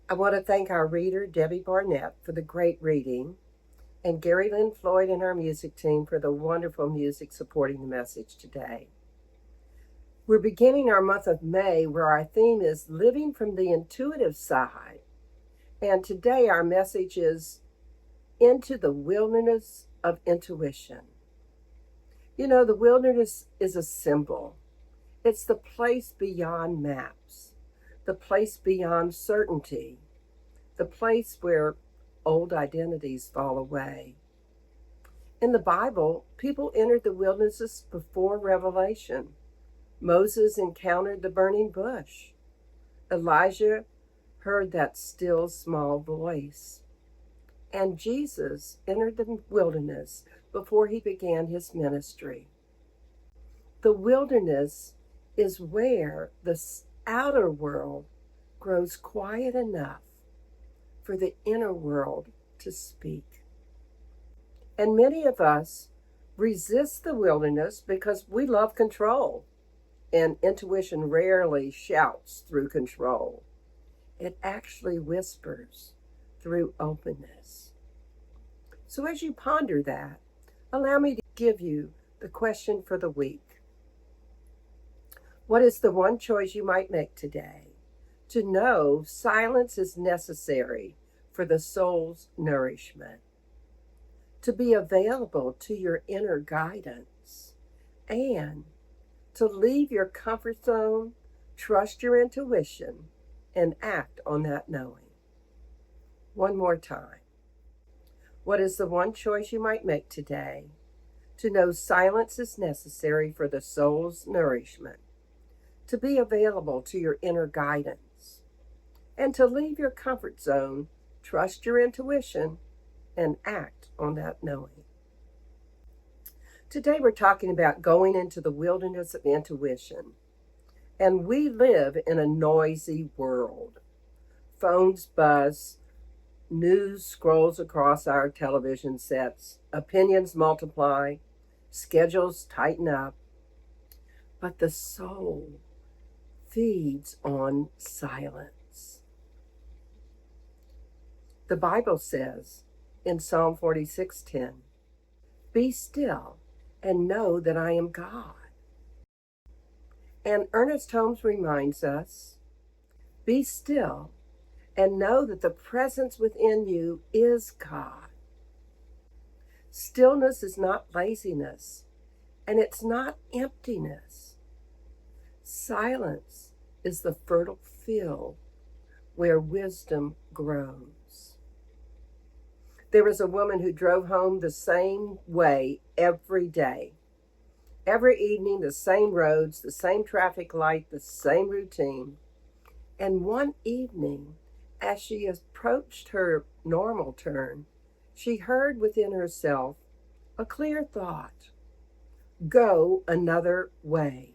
I want to thank our reader, Debbie Barnett, for the great reading, and Gary Lynn Floyd and our music team for the wonderful music supporting the message today. We're beginning our month of May, where our theme is living from the intuitive side. And today our message is into the wilderness of intuition. You know, the wilderness is a symbol. It's the place beyond maps, the place beyond certainty, the place where old identities fall away. In the Bible, people entered the wilderness before revelation. Moses encountered the burning bush. Elijah heard that still small voice. And Jesus entered the wilderness before he began his ministry. The wilderness is where the outer world grows quiet enough for the inner world to speak. And many of us resist the wilderness because we love control, and intuition rarely shouts through control. It actually whispers through openness. So as you ponder that, allow me to give you the question for the week. What is the one choice you might make today to know silence is necessary for the soul's nourishment? To be available to your inner guidance and to leave your comfort zone, trust your intuition, and act on that knowing. One more time. What is the one choice you might make today to know silence is necessary for the soul's nourishment? To be available to your inner guidance, and to leave your comfort zone, trust your intuition, and act on that knowing. Today we're talking about going into the wilderness of intuition. And we live in a noisy world. Phones buzz, news scrolls across our television sets, opinions multiply, schedules tighten up. But the soul feeds on silence. The Bible says in Psalm 46:10, "Be still and know that I am God." And Ernest Holmes reminds us, "Be still and know that the presence within you is God." Stillness is not laziness, and it's not emptiness. Silence is the fertile field where wisdom grows. There was a woman who drove home the same way every day. Every evening, the same roads, the same traffic light, the same routine. And one evening, as she approached her normal turn, she heard within herself a clear thought: go another way.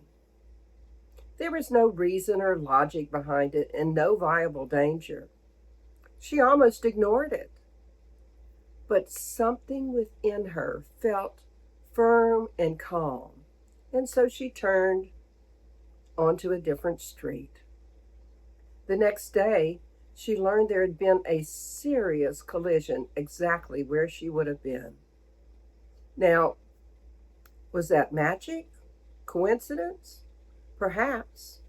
There was no reason or logic behind it and no viable danger. She almost ignored it. But something within her felt firm and calm, and so she turned onto a different street. The next day, she learned there had been a serious collision exactly where she would have been. Now, was that magic? Coincidence? Perhaps.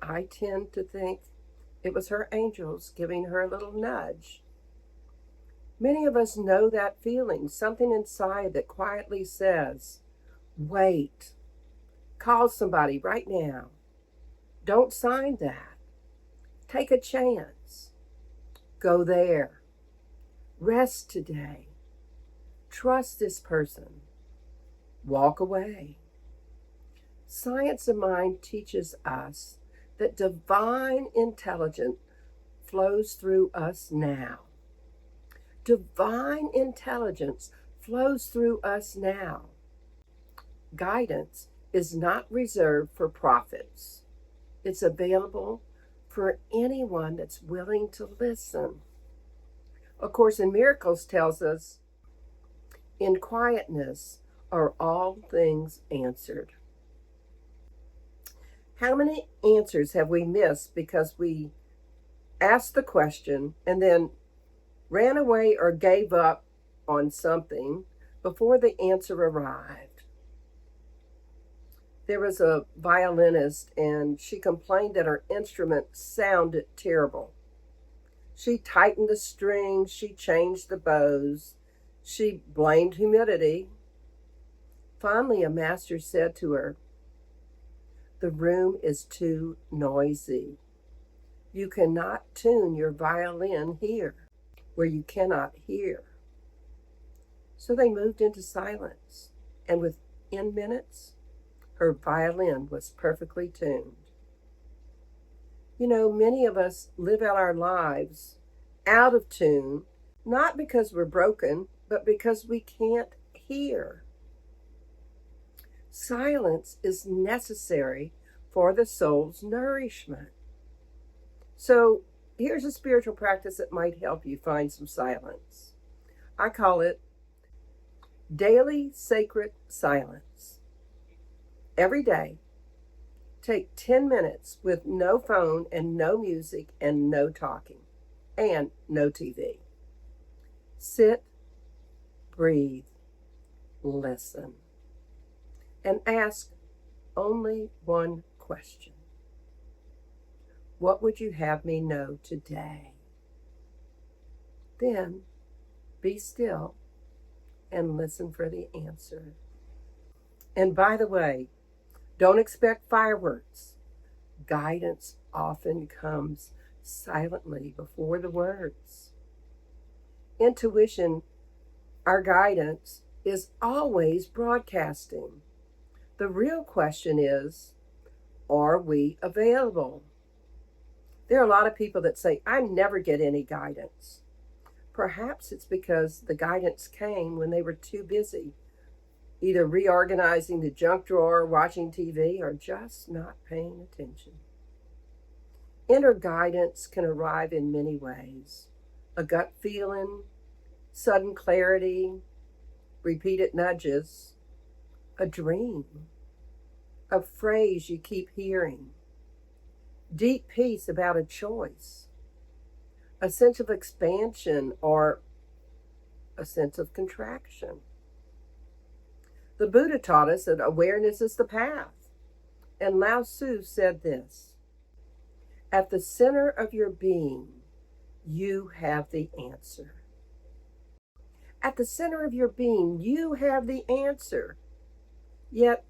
I tend to think it was her angels giving her a little nudge. Many of us know that feeling, something inside that quietly says, wait, call somebody right now. Don't sign that. Take a chance. Go there. Rest today. Trust this person. Walk away. Science of mind teaches us that divine intelligence flows through us now. Divine intelligence flows through us now. Guidance is not reserved for prophets. It's available for anyone that's willing to listen. A Course in Miracles tells us, in quietness are all things answered. How many answers have we missed because we asked the question, and then ran away or gave up on something before the answer arrived. There was a violinist, and she complained that her instrument sounded terrible. She tightened the strings, she changed the bows, she blamed humidity. Finally, a master said to her, "The room is too noisy. You cannot tune your violin here, where you cannot hear." So they moved into silence, and within minutes, her violin was perfectly tuned. You know, many of us live out our lives out of tune, not because we're broken, but because we can't hear. Silence is necessary for the soul's nourishment. So here's a spiritual practice that might help you find some silence. I call it daily sacred silence. Every day, take 10 minutes with no phone and no music and no talking and no TV. Sit, breathe, listen, and ask only one question. What would you have me know today? Then be still and listen for the answer. And by the way, don't expect fireworks. Guidance often comes silently before the words. Intuition, our guidance, is always broadcasting. The real question is, are we available? There are a lot of people that say, "I never get any guidance." Perhaps it's because the guidance came when they were too busy, either reorganizing the junk drawer, watching TV, or just not paying attention. Inner guidance can arrive in many ways. A gut feeling, sudden clarity, repeated nudges, a dream, a phrase you keep hearing, deep peace about a choice, a sense of expansion or a sense of contraction. The Buddha taught us that awareness is the path. And Lao Tzu said this: "At the center of your being, you have the answer." At the center of your being, you have the answer. Yet,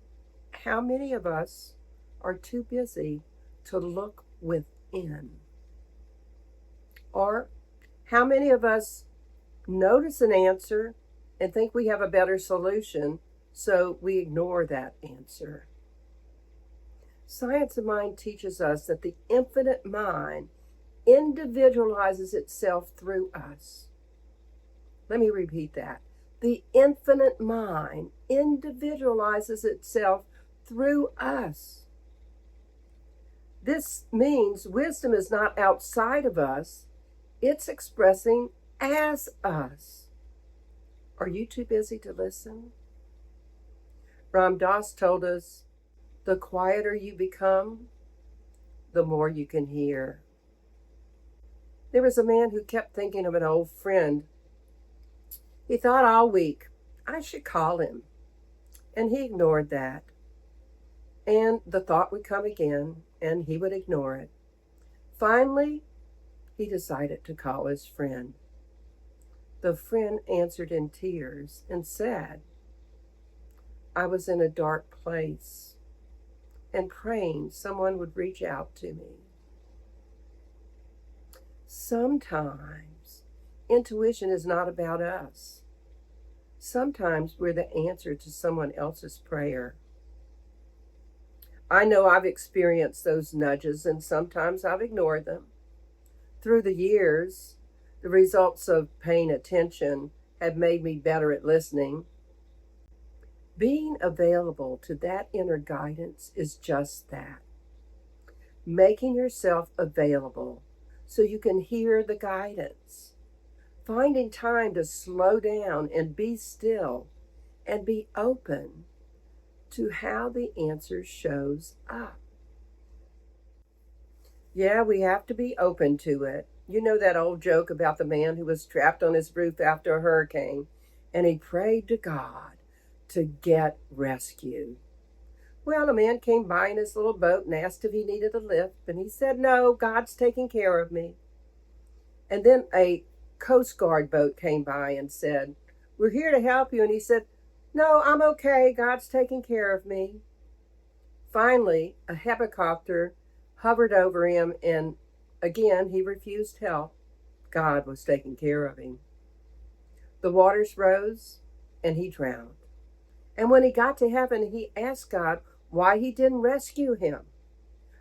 how many of us are too busy to look within? Or how many of us notice an answer and think we have a better solution, so we ignore that answer? Science of Mind teaches us that the infinite mind individualizes itself through us. Let me repeat that. The infinite mind individualizes itself through us. This means wisdom is not outside of us, it's expressing as us. Are you too busy to listen? Ram Dass told us, the quieter you become, the more you can hear. There was a man who kept thinking of an old friend. He thought all week, I should call him. And he ignored that. And the thought would come again, and he would ignore it. Finally, he decided to call his friend. The friend answered in tears and said, "I was in a dark place and praying someone would reach out to me." Sometimes intuition is not about us. Sometimes we're the answer to someone else's prayer. I know I've experienced those nudges, and sometimes I've ignored them. Through the years, the results of paying attention have made me better at listening. Being available to that inner guidance is just that. Making yourself available so you can hear the guidance. Finding time to slow down and be still and be open to how the answer shows up. Yeah, we have to be open to it. You know that old joke about the man who was trapped on his roof after a hurricane and he prayed to God to get rescued. Well, a man came by in his little boat and asked if he needed a lift, and he said, "No, God's taking care of me." And then a Coast Guard boat came by and said, "We're here to help you." And he said, "No, I'm okay. God's taking care of me." Finally, a helicopter hovered over him, and again he refused help. God was taking care of him. The waters rose, and he drowned. And when he got to heaven, he asked God why he didn't rescue him.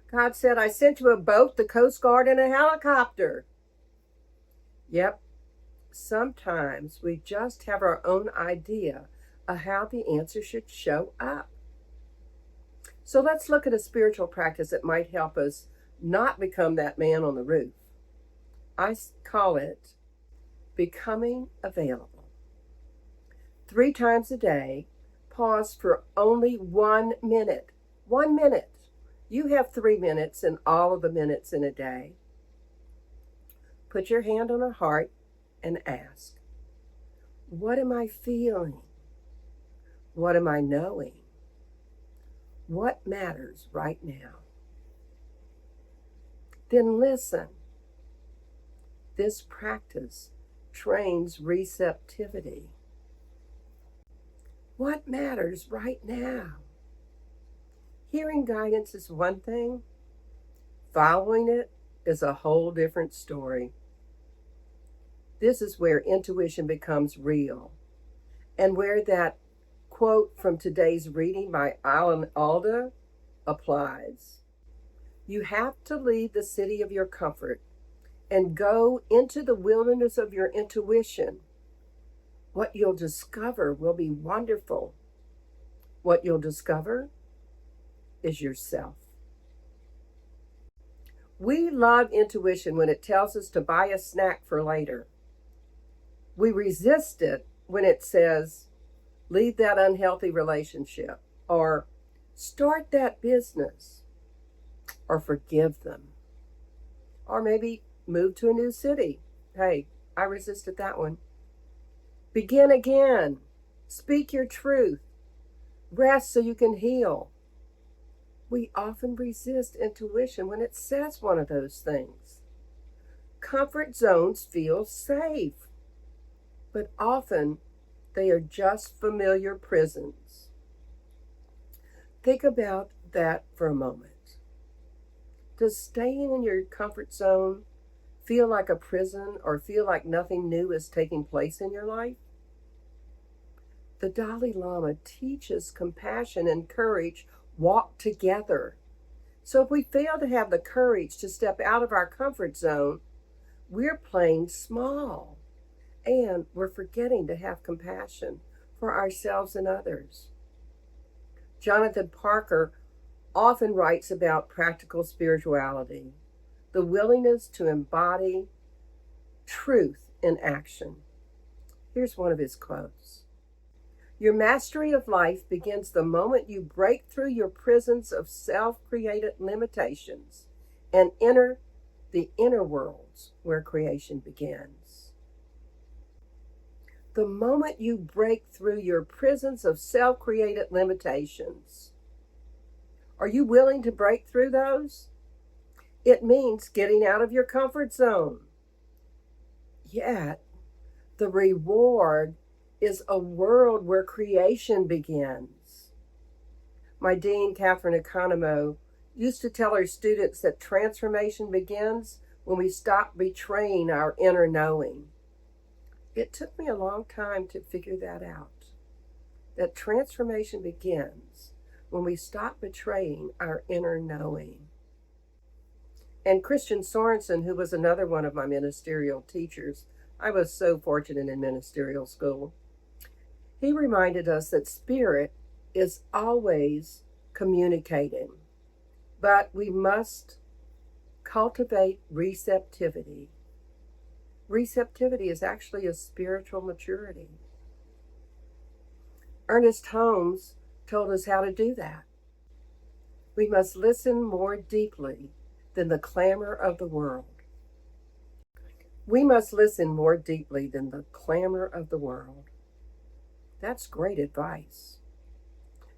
God said, "I sent you a boat, the Coast Guard, and a helicopter." Yep, sometimes we just have our own idea of how the answer should show up. So let's look at a spiritual practice that might help us not become that man on the roof. I call it becoming available. 3 times a day, pause for only 1 minute. 1 minute. You have 3 minutes in all of the minutes in a day. Put your hand on a heart and ask, what am I feeling? What am I knowing? What matters right now? Then listen. This practice trains receptivity. What matters right now? Hearing guidance is one thing. Following it is a whole different story. This is where intuition becomes real, and where that quote from today's reading by Alan Alda applies. You have to leave the city of your comfort and go into the wilderness of your intuition. What you'll discover will be wonderful. What you'll discover is yourself. We love intuition when it tells us to buy a snack for later. We resist it when it says, leave that unhealthy relationship, or start that business, or forgive them, or maybe move to a new city. Hey, I resisted that one. Begin again. Speak your truth. Rest so you can heal. We often resist intuition when it says one of those things. Comfort zones feel safe, but often they are just familiar prisons. Think about that for a moment. Does staying in your comfort zone feel like a prison, or feel like nothing new is taking place in your life? The Dalai Lama teaches compassion and courage walk together. So if we fail to have the courage to step out of our comfort zone, we're playing small, and we're forgetting to have compassion for ourselves and others. Jonathan Parker often writes about practical spirituality, the willingness to embody truth in action. Here's one of his quotes. Your mastery of life begins the moment you break through your prisons of self-created limitations and enter the inner worlds where creation begins. The moment you break through your prisons of self-created limitations. Are you willing to break through those? It means getting out of your comfort zone. Yet, the reward is a world where creation begins. My dean, Catherine Economo, used to tell her students that transformation begins when we stop betraying our inner knowing. It took me a long time to figure that out, that transformation begins when we stop betraying our inner knowing. And Christian Sorensen, who was another one of my ministerial teachers, I was so fortunate in ministerial school, he reminded us that spirit is always communicating, but we must cultivate receptivity. Receptivity is actually a spiritual maturity. Ernest Holmes told us how to do that. We must listen more deeply than the clamor of the world. We must listen more deeply than the clamor of the world. That's great advice.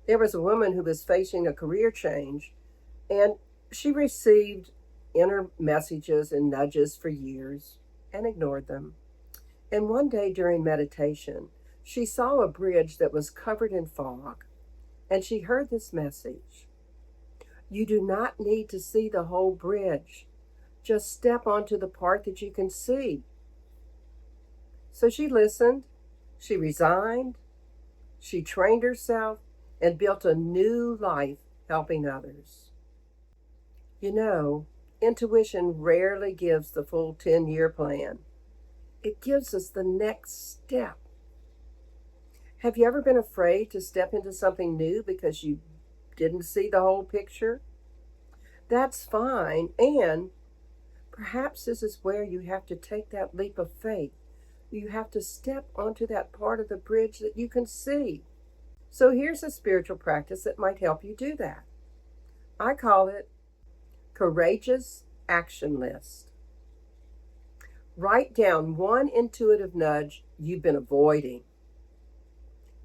There was a woman who was facing a career change, and she received inner messages and nudges for years and ignored them. And one day during meditation, she saw a bridge that was covered in fog, and she heard this message: you do not need to see the whole bridge. Just step onto the part that you can see. So she listened, she resigned, she trained herself, and built a new life helping others. You know, intuition rarely gives the full 10-year plan. It gives us the next step. Have you ever been afraid to step into something new because you didn't see the whole picture? That's fine, and perhaps this is where you have to take that leap of faith. You have to step onto that part of the bridge that you can see. So here's a spiritual practice that might help you do that. I call it Courageous Action List. Write down one intuitive nudge you've been avoiding.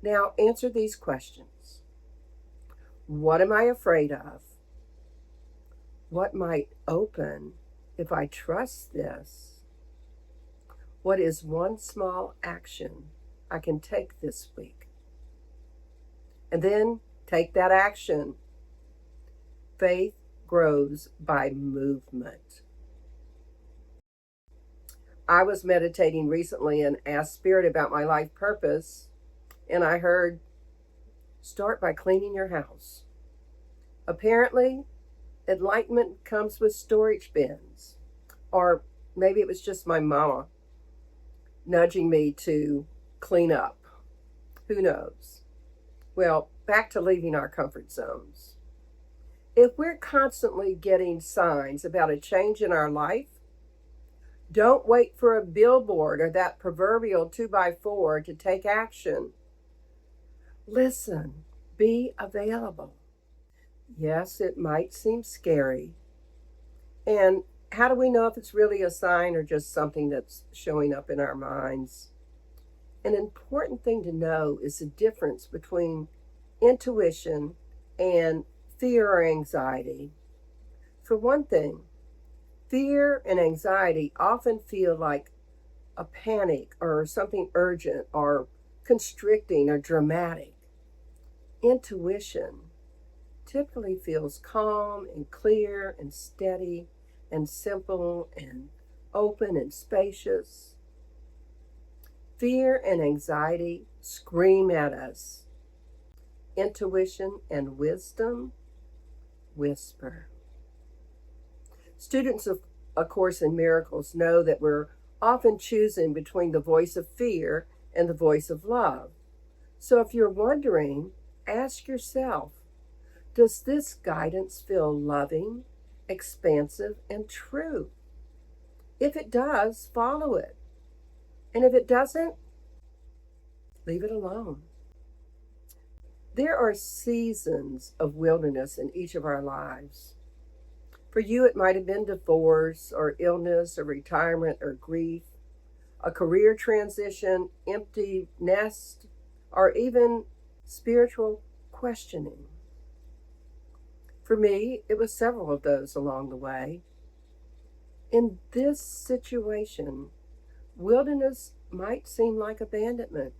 Now answer these questions. What am I afraid of? What might open if I trust this? What is one small action I can take this week? And then take that action. Faith grows by movement. I was meditating recently and asked Spirit about my life purpose, and I heard, start by cleaning your house. Apparently, enlightenment comes with storage bins. Or maybe it was just my mama nudging me to clean up. Who knows? Well, back to leaving our comfort zones. If we're constantly getting signs about a change in our life, don't wait for a billboard or that proverbial 2x4 to take action. Listen, be available. Yes, it might seem scary. And how do we know if it's really a sign or just something that's showing up in our minds? An important thing to know is the difference between intuition and fear or anxiety. For one thing, fear and anxiety often feel like a panic or something urgent or constricting or dramatic. Intuition typically feels calm and clear and steady and simple and open and spacious. Fear and anxiety scream at us. Intuition and wisdom whisper. Students of A Course in Miracles know that we're often choosing between the voice of fear and the voice of love. So if you're wondering, ask yourself, does this guidance feel loving, expansive, and true? If it does, follow it. And if it doesn't, leave it alone. There are seasons of wilderness in each of our lives. For you, it might have been divorce or illness or retirement or grief, a career transition, empty nest, or even spiritual questioning. For me, it was several of those along the way. In this situation, wilderness might seem like abandonment.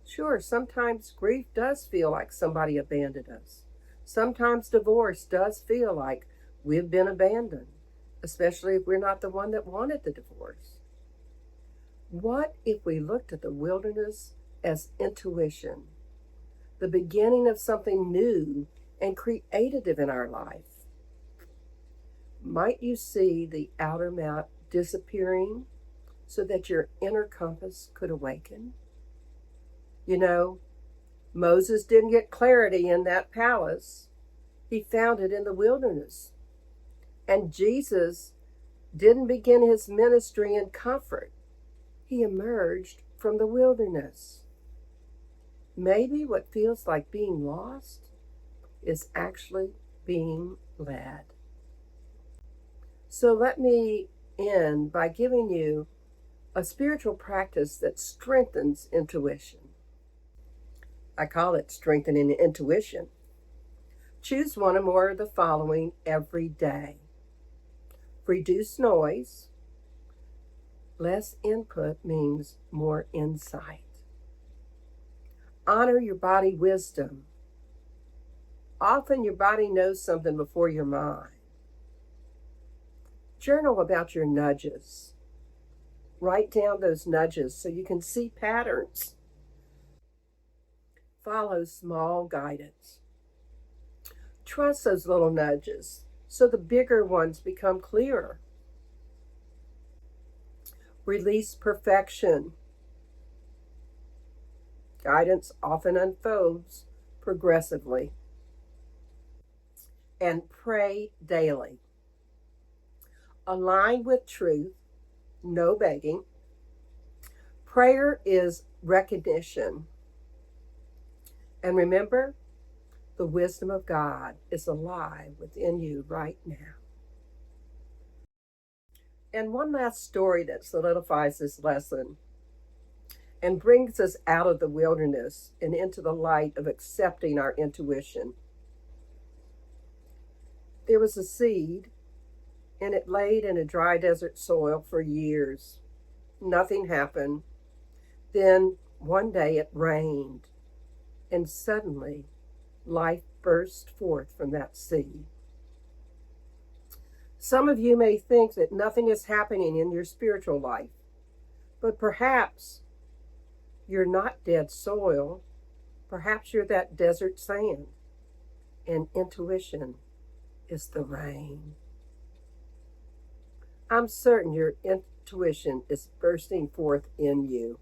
Sure, sometimes grief does feel like somebody abandoned us. Sometimes divorce does feel like we've been abandoned, especially if we're not the one that wanted the divorce. What if we looked at the wilderness as intuition, the beginning of something new and creative in our life? Might you see the outer map disappearing so that your inner compass could awaken? You know, Moses didn't get clarity in that palace. He found it in the wilderness. And Jesus didn't begin his ministry in comfort. He emerged from the wilderness. Maybe what feels like being lost is actually being led. So let me end by giving you a spiritual practice that strengthens intuition. I call it strengthening intuition. Choose one or more of the following every day. Reduce noise. Less input means more insight. Honor your body wisdom. Often your body knows something before your mind. Journal about your nudges. Write down those nudges so you can see patterns. Follow small guidance. Trust those little nudges so the bigger ones become clearer. Release perfection. Guidance often unfolds progressively. And pray daily. Align with truth, no begging. Prayer is recognition. And remember, the wisdom of God is alive within you right now. And one last story that solidifies this lesson and brings us out of the wilderness and into the light of accepting our intuition. There was a seed, and it laid in a dry desert soil for years. Nothing happened. Then one day it rained, and suddenly life burst forth from that seed. Some of you may think that nothing is happening in your spiritual life, but perhaps you're not dead soil. Perhaps you're that desert sand, and intuition is the rain. I'm certain your intuition is bursting forth in you.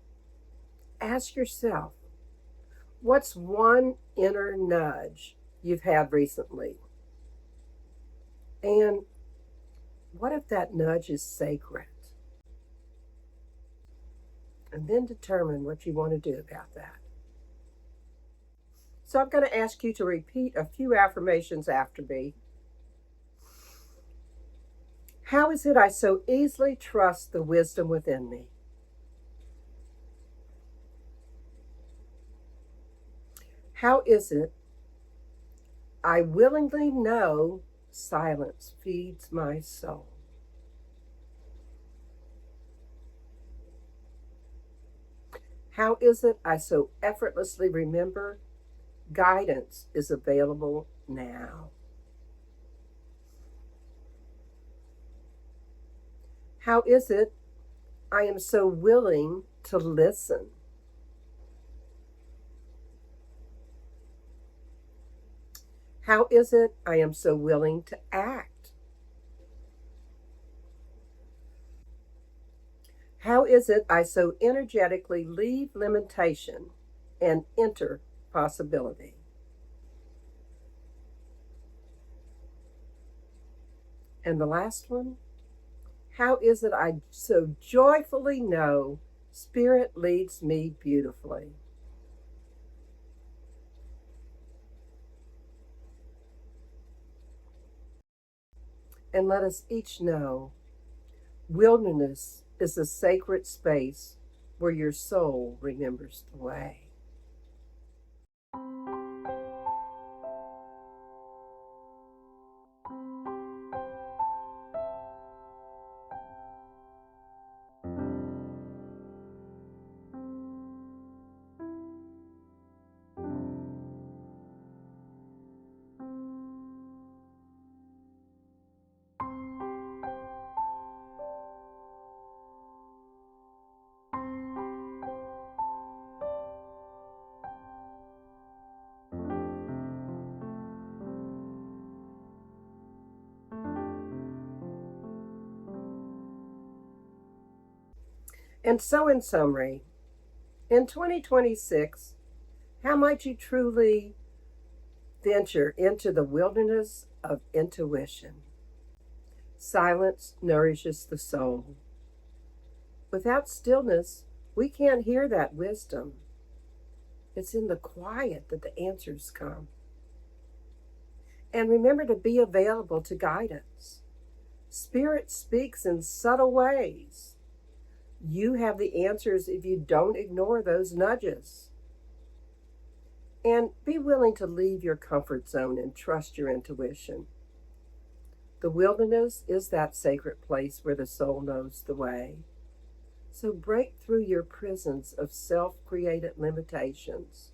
Ask yourself, what's one inner nudge you've had recently? And what if that nudge is sacred? And then determine what you want to do about that. So I'm going to ask you to repeat a few affirmations after me. How is it I so easily trust the wisdom within me? How is it I willingly know silence feeds my soul? How is it I so effortlessly remember guidance is available now? How is it I am so willing to listen? How is it I am so willing to act? How is it I so energetically leave limitation and enter possibility? And the last one, how is it I so joyfully know Spirit leads me beautifully? And let us each know wilderness is a sacred space where your soul remembers the way. And so, in summary, in 2026, how might you truly venture into the wilderness of intuition? Silence nourishes the soul. Without stillness, we can't hear that wisdom. It's in the quiet that the answers come. And remember to be available to guidance. Spirit speaks in subtle ways. You have the answers if you don't ignore those nudges. And be willing to leave your comfort zone and trust your intuition. The wilderness is that sacred place where the soul knows the way. So break through your prisons of self-created limitations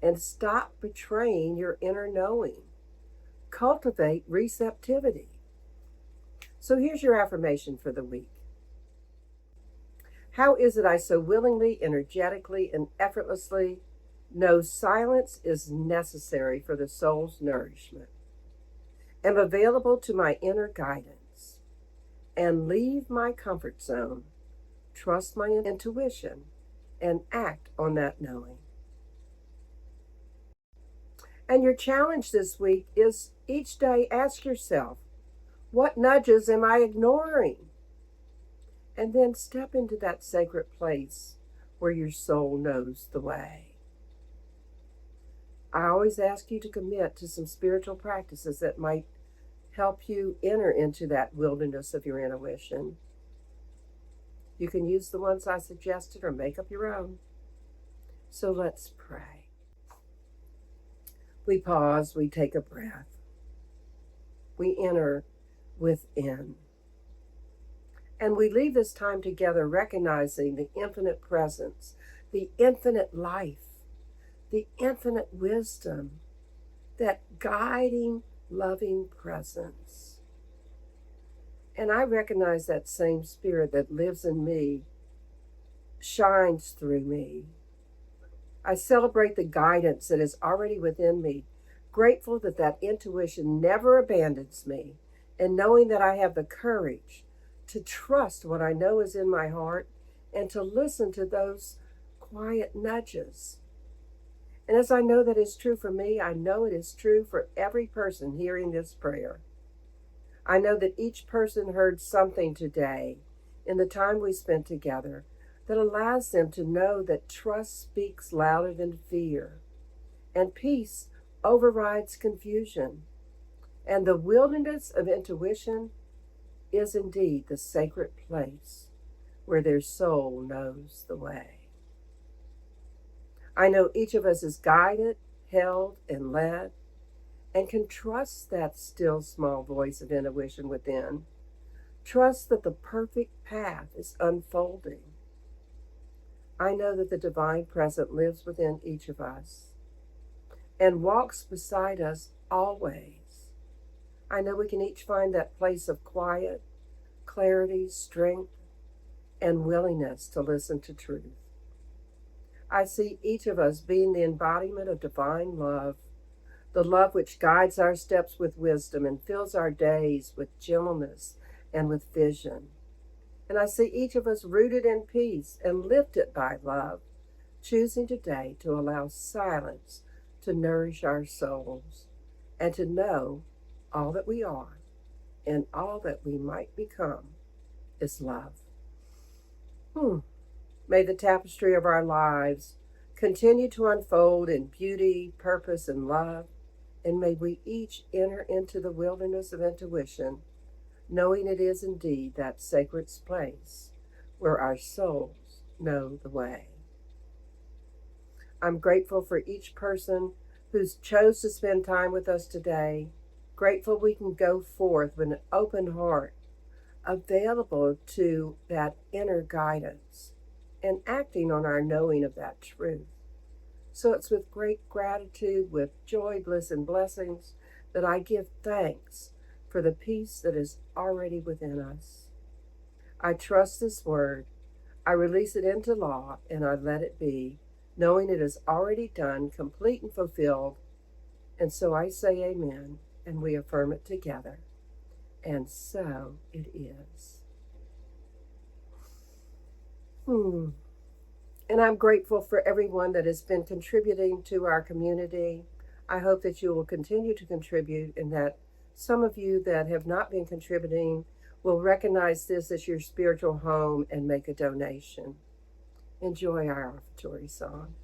and stop betraying your inner knowing. Cultivate receptivity. So here's your affirmation for the week. How is it I so willingly, energetically, and effortlessly know silence is necessary for the soul's nourishment, am available to my inner guidance, and leave my comfort zone, trust my intuition, and act on that knowing. And your challenge this week is each day ask yourself, what nudges am I ignoring? And then step into that sacred place where your soul knows the way. I always ask you to commit to some spiritual practices that might help you enter into that wilderness of your intuition. You can use the ones I suggested or make up your own. So let's pray. We pause, we take a breath. We enter within. And we leave this time together recognizing the infinite presence, the infinite life, the infinite wisdom, that guiding, loving presence. And I recognize that same spirit that lives in me, shines through me. I celebrate the guidance that is already within me, grateful that that intuition never abandons me, and knowing that I have the courage to trust what I know is in my heart and to listen to those quiet nudges. And as I know that is true for me, I know it is true for every person hearing this prayer. I know that each person heard something today in the time we spent together that allows them to know that trust speaks louder than fear, and peace overrides confusion, and the wilderness of intuition is indeed the sacred place where their soul knows the way. I know each of us is guided, held, and led, and can trust that still small voice of intuition within. Trust that the perfect path is unfolding. I know that the divine presence lives within each of us and walks beside us always. I know we can each find that place of quiet, clarity, strength, and willingness to listen to truth. I see each of us being the embodiment of divine love, the love which guides our steps with wisdom and fills our days with gentleness and with vision. And I see each of us rooted in peace and lifted by love, choosing today to allow silence to nourish our souls and to know all that we are and all that we might become is love. May the tapestry of our lives continue to unfold in beauty, purpose, and love, and may we each enter into the wilderness of intuition, knowing it is indeed that sacred place where our souls know the way. I'm grateful for each person who's chose to spend time with us today, grateful we can go forth with an open heart, available to that inner guidance, and acting on our knowing of that truth. So it's with great gratitude, with joy, bliss, and blessings that I give thanks for the peace that is already within us. I trust this word, I release it into law, and I let it be, knowing it is already done, complete and fulfilled. And so I say amen, and we affirm it together. And so it is. And I'm grateful for everyone that has been contributing to our community. I hope that you will continue to contribute and that some of you that have not been contributing will recognize this as your spiritual home and make a donation. Enjoy our offertory song.